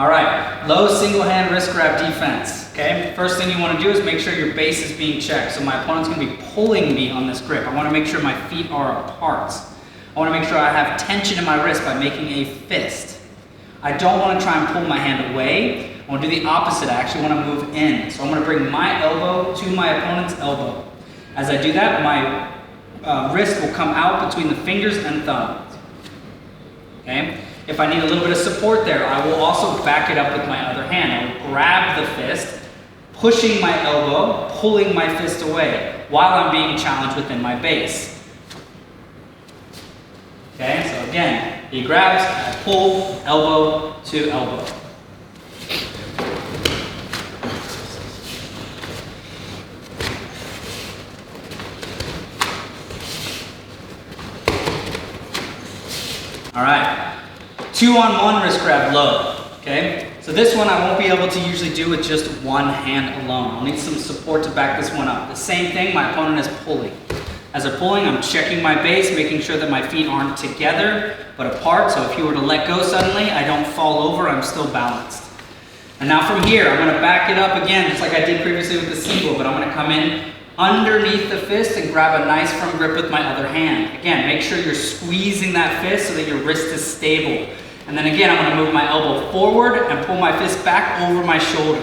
All right, low single hand wrist grab defense, okay? First thing you want to do is make sure your base is being checked. So my opponent's going to be pulling me on this grip. I want to make sure my feet are apart. I want to make sure I have tension in my wrist by making a fist. I don't want to try and pull my hand away. I want to do the opposite. I actually want to move in. So I'm going to bring my elbow to my opponent's elbow. As I do that, my wrist will come out between the fingers and thumbs. Okay? If I need a little bit of support there, I will also back it up with my other hand. I will grab the fist, pushing my elbow, pulling my fist away while I'm being challenged within my base. Okay, so again, he grabs, I pull, elbow to elbow. All right, 2-on-1 wrist grab low, okay? So this one I won't be able to usually do with just one hand alone. I'll need some support to back this one up. The same thing, my opponent is pulling. As I'm pulling, I'm checking my base, making sure that my feet aren't together, but apart. So if you were to let go suddenly, I don't fall over, I'm still balanced. And now from here, I'm gonna back it up again, just like I did previously with the single, but I'm gonna come in underneath the fist and grab a nice firm grip with my other hand. Again, make sure you're squeezing that fist so that your wrist is stable. And then again, I'm gonna move my elbow forward and pull my fist back over my shoulder.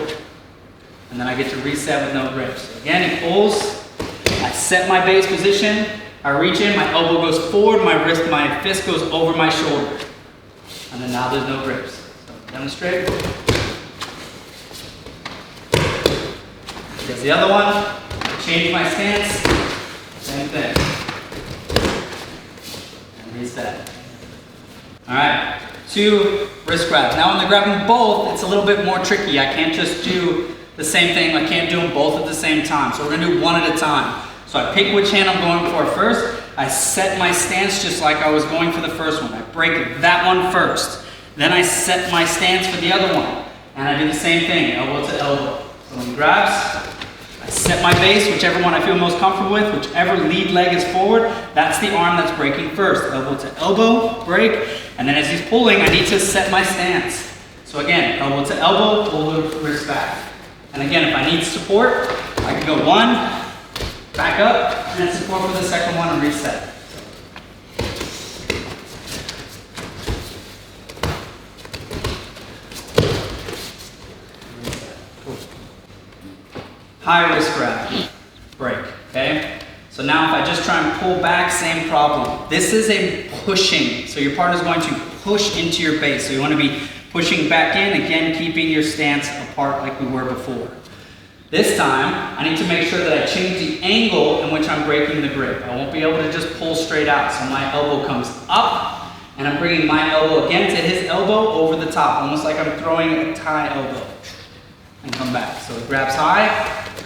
And then I get to reset with no grip. So again, he pulls. I set my base position, I reach in, my elbow goes forward, my fist goes over my shoulder. And then now there's no grips. So demonstrate. Here's the other one. Change my stance, same thing. And reset. All right, 2 wrist grabs. Now when they're grabbing both, it's a little bit more tricky. I can't just do the same thing. I can't do them both at the same time. So we're gonna do one at a time. So I pick which hand I'm going for first. I set my stance just like I was going for the first one. I break that one first. Then I set my stance for the other one. And I do the same thing, elbow to elbow. So when he grabs, I set my base, whichever one I feel most comfortable with, whichever lead leg is forward, that's the arm that's breaking first. Elbow to elbow, break. And then as he's pulling, I need to set my stance. So again, elbow to elbow, pull the wrist back. And again, if I need support, I can go 1, back up, and then support for the second one and reset. Cool. High wrist grab, break, okay? So now if I just try and pull back, same problem. This is a pushing, so your partner's going to push into your base. So you want to be pushing back in, again, keeping your stance apart like we were before. This time, I need to make sure that I change the angle in which I'm breaking the grip. I won't be able to just pull straight out. So my elbow comes up, and I'm bringing my elbow again to his elbow over the top, almost like I'm throwing a tie elbow, and come back. So it grabs high,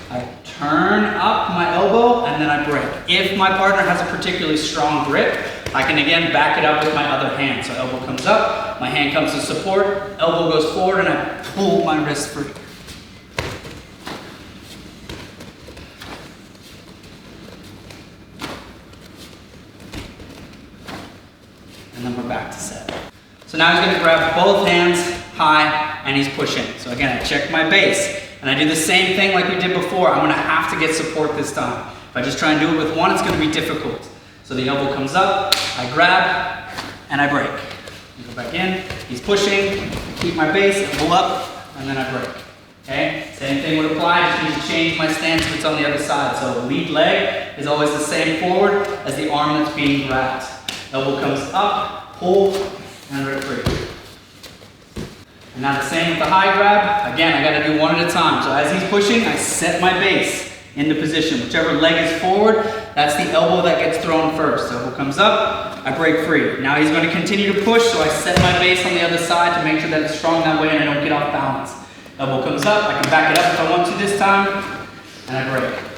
I turn up my elbow, and then I break. If my partner has a particularly strong grip, I can again back it up with my other hand. So elbow comes up, my hand comes to support, elbow goes forward, and I pull my wrist free. And then we're back to set. So now he's going to grab both hands high and he's pushing. So again, I check my base and I do the same thing like we did before. I'm going to have to get support this time. If I just try and do it with one, it's going to be difficult. So the elbow comes up, I grab, and I break. I go back in, he's pushing, I keep my base, I pull up, and then I break. Okay? Same thing would apply, I just need to change my stance if it's on the other side. So lead leg is always the same forward as the arm that's being grabbed. Elbow comes up, pull, and rip free. And now the same with the high grab. Again, I got to do one at a time. So as he's pushing, I set my base into position. Whichever leg is forward, that's the elbow that gets thrown first. So elbow comes up, I break free. Now he's going to continue to push, so I set my base on the other side to make sure that it's strong that way and I don't get off balance. Elbow comes up, I can back it up if I want to this time, and I break.